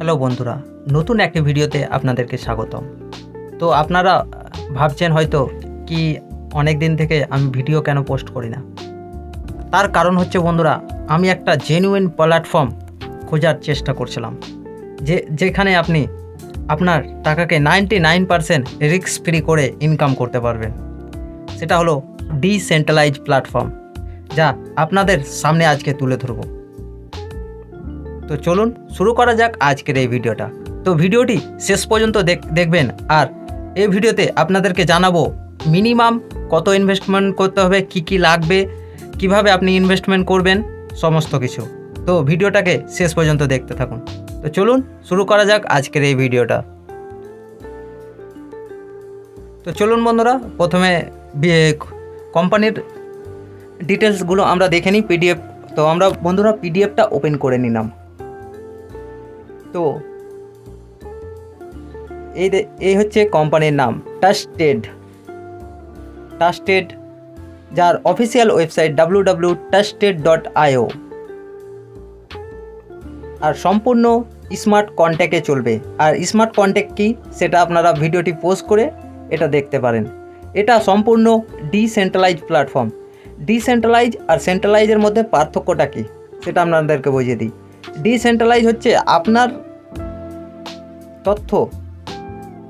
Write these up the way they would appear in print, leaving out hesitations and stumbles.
Hello বন্ধুরা, নতুন একটি ভিডিওতে আপনাদেরকে স্বাগতম। তো আপনারা ভাবছেন হয়তো কি অনেক দিন থেকে আমি ভিডিও কেন পোস্ট করি না। তার কারণ হচ্ছে বন্ধুরা, আমি একটা জেনুইন প্ল্যাটফর্ম খোঁজার চেষ্টা করছিলাম যেখানে আপনি আপনার টাকাকে 99% রিস্ক ফ্রি করে ইনকাম করতে পারবেন। সেটা হলো ডিসেন্ট্রালাইজ প্ল্যাটফর্ম, যা আপনাদের সামনে আজকে তুলে ধরব। তো চলুন শুরু করা যাক আজকের এই ভিডিওটা। তো ভিডিওটি শেষ পর্যন্ত দেখবেন, আর এই ভিডিওতে আপনাদেরকে জানাবো মিনিমাম কত ইনভেস্টমেন্ট করতে হবে, কি লাগবে, কিভাবে আপনি ইনভেস্টমেন্ট করবেন, সমস্ত কিছু। তো ভিডিওটাকে শেষ পর্যন্ত দেখতে থাকুন। তো চলুন শুরু করা যাক আজকের এই ভিডিওটা। তো চলুন বন্ধুরা, প্রথমে কোম্পানির ডিটেলসগুলো আমরা দেখে নিই, পিডিএফ। তো আমরা বন্ধুরা পিডিএফটা ওপেন করে নিলাম। তো এই হচ্ছে কোম্পানির নাম, ট্রাস্টেড, যার অফিসিয়াল ওয়েবসাইট www.trusted.io, আর সম্পূর্ণ স্মার্ট কন্ট্যাক্টে চলবে। আর স্মার্ট কন্ট্যাক্ট কি সেটা আপনারা ভিডিওটি পোস্ট করে এটা দেখতে পারেন। এটা সম্পূর্ণ ডিসেন্ট্রালাইজ প্ল্যাটফর্ম। ডিসেন্ট্রালাইজ আর সেন্ট্রালাইজের মধ্যে পার্থক্যটা কী সেটা আপনাদেরকে বুঝিয়ে দিই। ডিসেন্ট্রালাইজ হচ্ছে আপনার তথ্য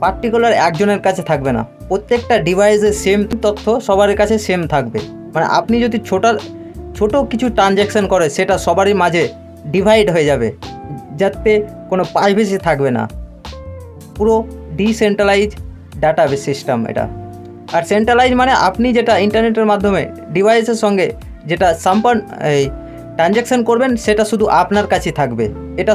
পার্টিকুলার একজনের কাছে থাকবে না, প্রত্যেকটা ডিভাইসে সেম তথ্য সবার কাছে সেম থাকবে। মানে আপনি যদি ছোট কিছু ট্রানজ্যাকশান করে সেটা সবারই মাঝে ডিভাইড হয়ে যাবে, যাতে কোনো প্রাইভেসি থাকবে না। পুরো ডিসেন্ট্রালাইজ ডাটাবেস সিস্টেম এটা। আর সেন্ট্রালাইজ মানে আপনি যেটা ইন্টারনেটের মাধ্যমে ডিভাইসের সঙ্গে যেটা ট্রানজ্যাকশান করবেন সেটা শুধু আপনার কাছেই থাকবে, এটা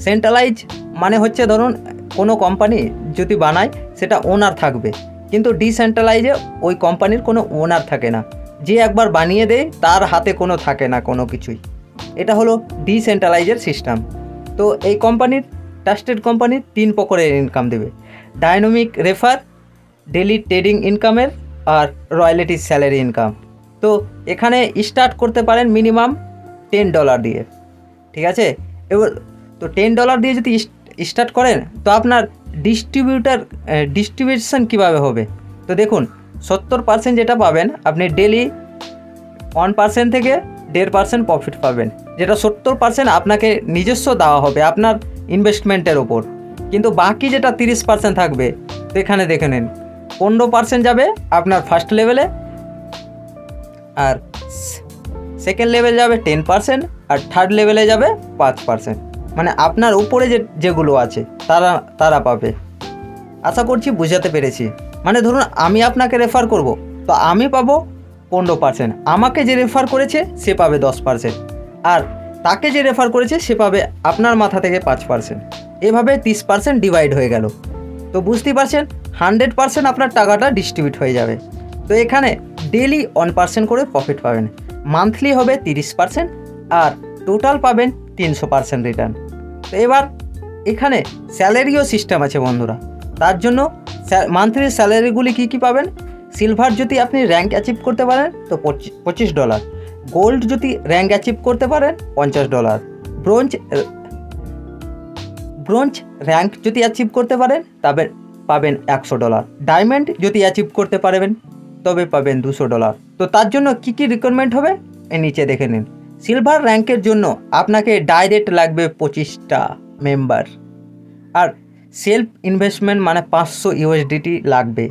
সেন্ট্রালাইজ মানে হচ্ছে ধরুন কোনো কোম্পানি যদি বানায় সেটা ওনার থাকবে, কিন্তু ডিসেন্ট্রালাইজে ওই কোম্পানির কোনো ওনার থাকে না, যে একবার বানিয়ে দেয় তার হাতে কোনো থাকে না কোনো কিছুই। এটা হলো ডিসেন্ট্রালাইজের সিস্টেম। তো এই কোম্পানির ট্রাস্টেড কোম্পানির 3 প্রকারের ইনকাম দেবে: ডাইনামিক রেফার, ডেলি ট্রেডিং ইনকামের, আর রয়্যালিটি স্যালারি ইনকাম। তো এখানে স্টার্ট করতে পারেন মিনিমাম $10 দিয়ে, ঠিক আছে। এবার তো $10 দিয়ে যদি স্টার্ট করেন তো আপনার ডিস্ট্রিবিউশন কীভাবে হবে। তো দেখুন 70% যেটা পাবেন আপনি ডেলি 1% থেকে 1.5% প্রফিট পাবেন, যেটা 70% আপনাকে নিজস্ব দেওয়া হবে আপনার ইনভেস্টমেন্টের ওপর। কিন্তু বাকি যেটা 30% থাকবে তো এখানে দেখে নিন, 15% যাবে আপনার ফার্স্ট লেভেলে, আর সেকেন্ড লেভেল যাবে 10%, আর থার্ড লেভেলে যাবে 5%। মানে আপনার উপরে যেগুলো আছে তারা পাবে। আশা করছি বুঝাতে পেরেছি। মানে ধরুন আমি আপনাকে রেফার করব, তো আমি পাবো 15%, আমাকে যে রেফার করেছে সে পাবে 10%, আর তাকে যে রেফার করেছে সে পাবে আপনার মাথা থেকে 5%। এভাবে 30% ডিভাইড হয়ে গেল। তো বুঝতেই পারছেন 100% আপনার টাকাটা ডিস্ট্রিবিউট হয়ে যাবে। তো এখানে ডেলি 1% করে প্রফিট পাবেন, মান্থলি হবে 30%, আর টোটাল পাবেন 300% রিটার্ন। তো এবার এখানে স্যালারিও সিস্টেম আছে বন্ধুরা। তার জন্য মান্থলি স্যালারিগুলি কী পাবেন: সিলভার যদি আপনি র্যাঙ্ক অ্যাচিভ করতে পারেন তো $25, গোল্ড যদি র্যাঙ্ক অ্যাচিভ করতে পারেন $50, ব্রোঞ্জ র্যাঙ্ক যদি অ্যাচিভ করতে পারেন তবে পাবেন $100, ডায়মন্ড যদি অ্যাচিভ করতে পারবেন তবে পাবেন $200। তো তার জন্য কী রিকোয়ারমেন্ট হবে নিচে দেখে নিন। সিলভার র্যাঙ্কের জন্য আপনাকে ডাইরেক্ট লাগবে 25টা মেম্বার, আর সেলফ ইনভেস্টমেন্ট মানে $500 লাগবে,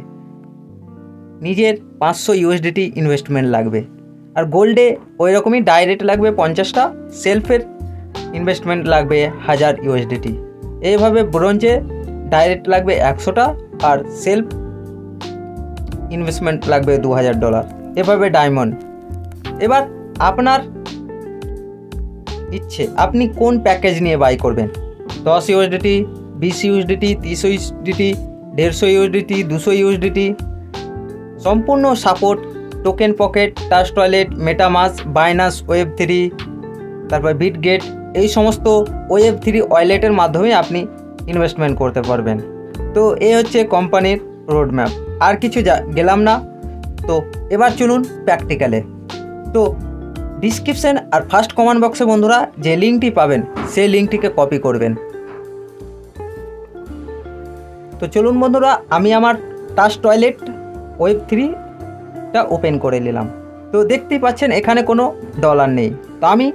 নিজের $500 ইনভেস্টমেন্ট লাগবে। আর গোল্ডে ওই রকমই ডাইরেক্ট লাগবে 50টা, সেলফের ইনভেস্টমেন্ট লাগবে $1000। এইভাবে ব্রোঞ্জে ডাইরেক্ট লাগবে 100টা, আর সেলফ ইনভেস্টমেন্ট লাগবে $2000। এভাবে ডায়মন্ড। এবার আপনার ইচ্ছে আপনি কোন প্যাকেজ নিয়ে বাই করবেন: $10, $20, $30, $150, $200, সম্পূর্ণ support, token pocket, trust wallet, MetaMask, Binance Web3, তারপর বিটগেট, এই সমস্ত Web3 ওয়ালেটের মাধ্যমে আপনি ইনভেস্টমেন্ট করতে পারবেন। তো এই হচ্ছে কোম্পানির রোডম্যাপ, আর কিছু গেলাম না। তো এবার চলুন প্র্যাকটিক্যালে। তো ডিসক্রিপশন আর ফার্স্ট কমেন্ট বক্সে বন্ধুরা যে লিঙ্কটি পাবেন সেই লিঙ্কটিকে কপি করবেন, তো চলুন বন্ধুরা, আমি আমার টাচ টয়লেট Web3টা ওপেন করে নিলাম। তো দেখতেই পাচ্ছেন এখানে কোনো ডলার নেই। তো আমি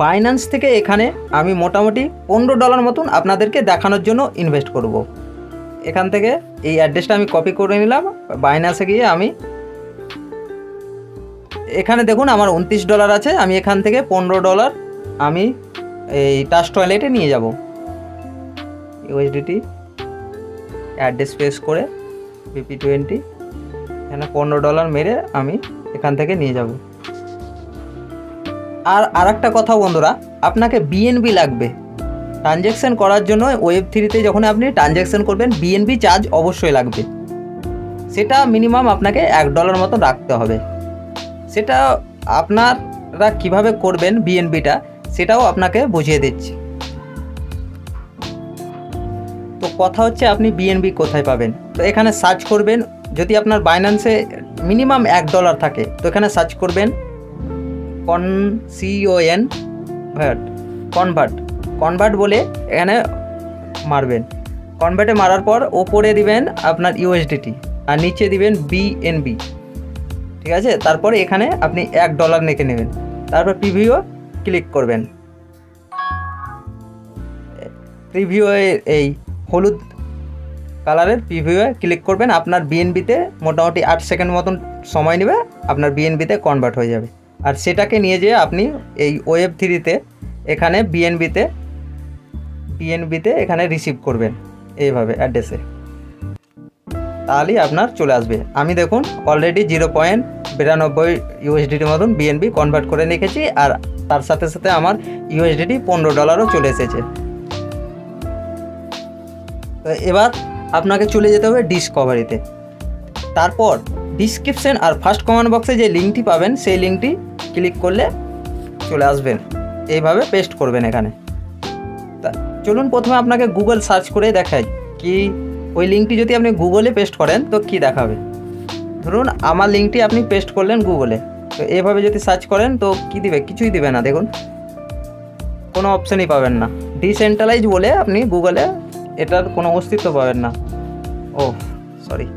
বাইন্যান্স থেকে এখানে আমি মোটামুটি $15 মতন আপনাদেরকে দেখানোর জন্য ইনভেস্ট করব। এখান থেকে এই অ্যাড্রেসটা আমি কপি করে নিলাম। বাইন্যান্সে গিয়ে আমি এখানে দেখুন আমার $29 আছে। আমি এখান থেকে $15 আমি এই টাচ টয়লেটে নিয়ে যাব। USDT অ্যাড্রেস পেস্ট করে BP20 এখানে $15 মেরে আমি এখান থেকে নিয়ে যাব। আর আরেকটা কথা বন্ধুরা, আপনাকে BNB লাগবে ট্রানজ্যাকশান করার জন্য। Web3তে যখন আপনি ট্রানজ্যাকশান করবেন BNB চার্জ অবশ্যই লাগবে। সেটা মিনিমাম আপনাকে $1 মতো রাখতে হবে। সেটা আপনারা কিভাবে করবেন BNBটা সেটাও আপনাকে বুঝিয়ে দিচ্ছি। তো কথা হচ্ছে আপনি BNB কোথায় পাবেন। তো এখানে সার্চ করবেন, যদি আপনার বাইন্যান্সে মিনিমাম $1 থাকে তো এখানে সার্চ করবেন কনভার্ট বলে এখানে মারবেন। কনভার্টে মারার পর ওপরে দিবেন আপনার USDT আর নিচে দিবেন BNB, ঠিক আছে। তারপরে এখানে আপনি $1 লিখে নেবেন, তারপর প্রিভিউ ক্লিক করবেন। প্রিভিউ এই হলুদ কালারের প্রিভিউয়ে ক্লিক করবেন। আপনার BNBতে মোটামুটি 8 সেকেন্ড মতন সময় নেবে, আপনার BNBতে কনভার্ট হয়ে যাবে। আর সেটাকে নিয়ে যেয়ে আপনি এই Web3তে এখানে BNBতে এখানে রিসিভ করবেন এইভাবে অ্যাড্রেসে, তাহলেই আপনার চলে আসবে। আমি দেখুন অলরেডি 0.92 USDT মতন BNB কনভার্ট করে রেখেছি, আর তার সাথে সাথে আমার USDT $15ও চলে এসেছে। তো এবার আপনাকে চলে যেতে হবে ডিসকভারিতে। তারপর ডিসক্রিপশন আর ফার্স্ট কমেন্ট বক্সে যে লিঙ্কটি পাবেন সেই লিঙ্কটি ক্লিক করলে চলে আসবেন। এইভাবে পেস্ট করবেন এখানে। তা চলুন প্রথমে আপনাকে গুগল সার্চ করে দেখাই কি ওই লিঙ্কটি যদি আপনি গুগলে পেস্ট করেন তো কি দেখাবে। ধরুন আমার লিঙ্কটি আপনি পেস্ট করলেন গুগলে, তো এইভাবে যদি সার্চ করেন তো কি দিবে, কিছুই দিবে না। দেখুন কোনো অপশানই পাবেন না। ডিসেন্ট্রালাইজ বলে আপনি গুগলে এটার কোনো অস্তিত্ব পাবেন না। ও সরি,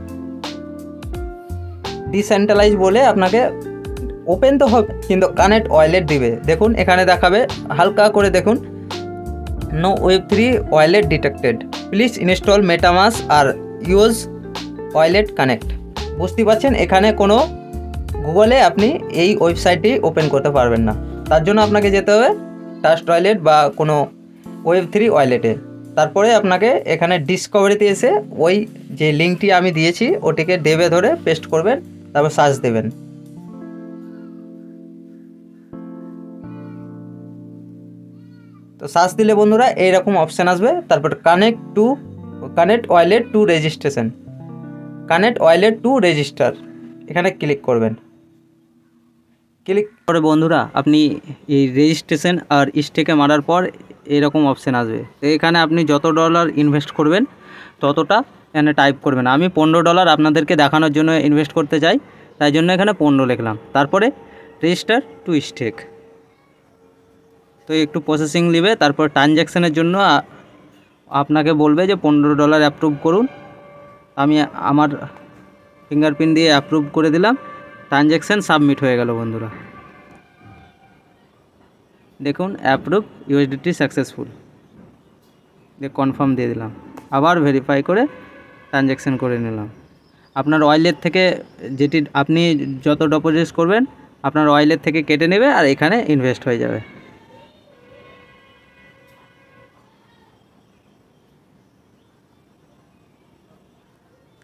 ডিসেন্ট্রালাইজ বলে আপনাকে ওপেন তো হবে কিন্তু কানেক্ট ওয়ালেট দিবে। দেখুন এখানে দেখাবে হালকা করে, দেখুন no Web3 wallet detected, please install MetaMask আর ইউজ ওয়ালেট কানেক্ট। বুঝতে পারছেন এখানে কোনো গুগলে আপনি এই ওয়েবসাইটটি ওপেন করতে পারবেন না। তার জন্য আপনাকে যেতে হবে টাচ ওয়ালেট বা কোনো Web3 ওয়ালেটে। তারপরে আপনাকে এখানে ডিসকভারিতে এসে ওই যে লিঙ্কটি আমি দিয়েছি ওটিকে দেবে ধরে পেস্ট করবেন, তারপর সার্চ দেবেন। তো সার্চ দিলে বন্ধুরা এইরকম অপশান আসবে। তারপর কানেক্ট ওয়ালেট টু রেজিস্টার এখানে ক্লিক করবেন। ক্লিক করে বন্ধুরা আপনি এই রেজিস্ট্রেশন আর স্টেকে মারার পর এরকম অপশান আসবে। তো এখানে আপনি যত ডলার ইনভেস্ট করবেন ততটা এখানে টাইপ করবেন। আমি $15 আপনাদেরকে দেখানোর জন্য ইনভেস্ট করতে চাই, তাই জন্য এখানে 15 লিখলাম। তারপরে রেজিস্টার টু স্টেক, তো একটু প্রসেসিং নেবে। তারপর ট্রানজ্যাকশানের জন্য আপনাকে বলবে যে $15 অ্যাপ্রুভ করুন। আমি আমার ফিঙ্গারপ্রিন্ট দিয়ে অ্যাপ্রুভ করে দিলাম। ট্রানজ্যাকশান সাবমিট হয়ে গেল বন্ধুরা। দেখুন অ্যাপ্রুভ USDT সাকসেসফুল, দিয়ে কনফার্ম দিয়ে দিলাম। আবার ভেরিফাই করে ট্রানজ্যাকশান করে নিলাম। আপনার ওয়ালেট থেকে যেটি আপনি যত ডিপোজিট করবেন আপনার ওয়ালেট থেকে কেটে নেবে আর এখানে ইনভেস্ট হয়ে যাবে।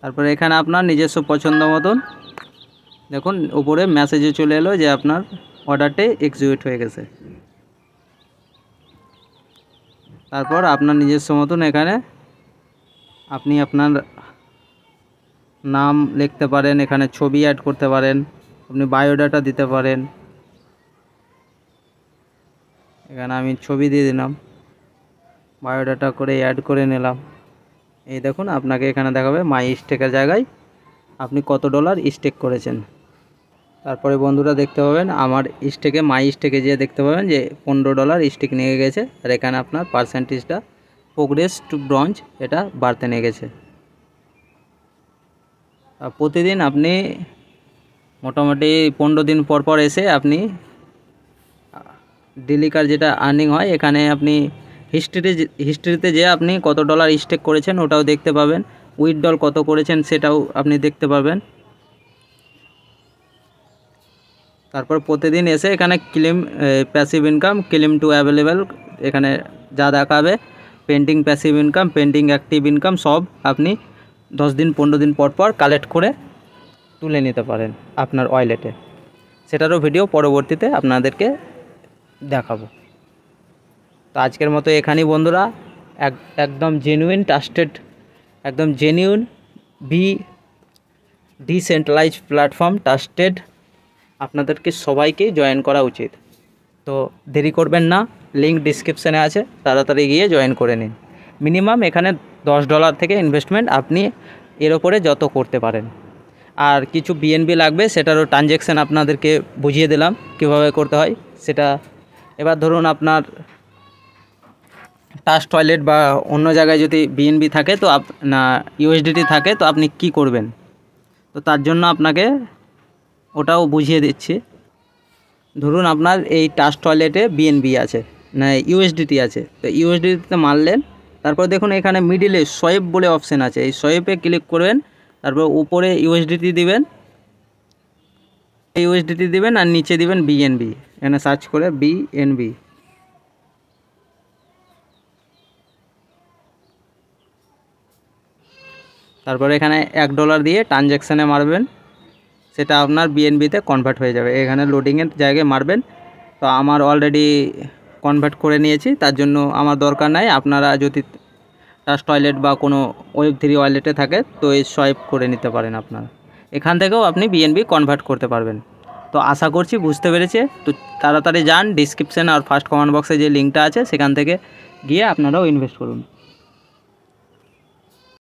তারপরে এখানে আপনার নিজস্ব পছন্দ মতন দেখুন উপরে মেসেজে চলে এলো যে আপনার অর্ডারটি এক্সিকিউট হয়ে গেছে। তারপর আপনার নিজস্ব মতন এখানে আপনি আপনার নাম লিখতে পারেন, এখানে ছবি অ্যাড করতে পারেন, আপনি বায়োডাটা দিতে পারেন। এখানে আমি ছবি দিয়ে দিলাম, বায়োডাটা করে অ্যাড করে নিলাম। এই দেখুন আপনাকে এখানে দেখাবে মাই স্টেকের জায়গায় আপনি কত ডলার স্টেক করেছেন। তারপরে বন্ধুরা দেখতে পাবেন আমার স্টেকে মাই স্টেকে যেয়ে দেখতে পাবেন যে $15 স্টেক নিয়ে গেছে। আর এখানে আপনার পার্সেন্টেজটা প্রোগ্রেস টু ব্রঞ্জ এটা বাড়তে নিয়ে গেছে। প্রতিদিন আপনি মোটামুটি 15 দিন পর পর এসে আপনি ডেলিকার যেটা আর্নিং হয় এখানে আপনি হিস্ট্রিতে যে আপনি কত ডলার স্টেক করেছেন ওটাও দেখতে পাবেন, উইথড্রল কত করেছেন সেটাও আপনি দেখতে পাবেন। তারপর প্রতিদিন এসে এখানে claim passive income, claim to available এখানে যা দেখাবে, pending passive income, pending active income সব আপনি 10 দিন 15 দিন পর পর কালেক্ট করে তুলে নিতে পারেন আপনার ওয়ালেটে। সেটারও ভিডিও পরবর্তীতে আপনাদেরকে দেখাবো। তো আজকের মতো এখানেই বন্ধুরা, একদম জেনুইন ট্রাস্টেড, একদম জেনুইন ডিসেন্ট্রালাইজড প্ল্যাটফর্ম, ট্রাস্টেড, আপনাদেরকে সবাইকেই জয়েন করা উচিত। তো দেরি করবেন না, লিঙ্ক ডিসক্রিপশানে আছে, তাড়াতাড়ি গিয়ে জয়েন করে নিন। মিনিমাম এখানে $10 থেকে ইনভেস্টমেন্ট আপনি এর ওপরে যত করতে পারেন। আর কিছু বিএনবি লাগবে, সেটারও ট্রানজ্যাকশান আপনাদেরকে বুঝিয়ে দিলাম কীভাবে করতে হয় সেটা। এবার ধরুন আপনার ট্রাস্ট ওয়ালেট বা অন্য জায়গায় যদি বিএনবি থাকে তো না ইউএসডিটি থাকে, তো আপনি কি করবেন, তো তার জন্য আপনাকে ওটাও বুঝিয়ে দিচ্ছি। ধরুন আপনার এই ট্রাস্ট ওয়ালেটে বিএনবি আছে না ইউএসডিটি আছে, তো ইউএসডিটিতে মারলেন, তারপর দেখুন এখানে মিডিলে সোয়াইপ বলে অপশান আছে, এই সোয়াইপে ক্লিক করবেন, তারপর উপরে ইউএসডিটি দিবেন আর নিচে দিবেন বিএনবি, এখানে সার্চ করে বিএনবি। তারপরে এখানে $1 দিয়ে ট্রানজ্যাকশানে মারবেন, সেটা আপনার বিএনবিতে কনভার্ট হয়ে যাবে। এখানে লোডিংয়ের জায়গায় মারবেন, তো আমার অলরেডি কনভার্ট করে নিয়েছি, তার জন্য আমার দরকার নাই। আপনারা যদি ট্রাস্ট ওয়ালেট বা কোনো Web3 ওয়ালেটে থাকে তো এই সোয়াইপ করে নিতে পারেন আপনারা, এখান থেকেও আপনি বিএনবি কনভার্ট করতে পারবেন। তো আশা করছি বুঝতে পেরেছে। তো তাড়াতাড়ি যান, ডিসক্রিপশানে আর ফার্স্ট কমেন্ট বক্সে যে লিঙ্কটা আছে সেখান থেকে গিয়ে আপনারাও ইনভেস্ট করুন।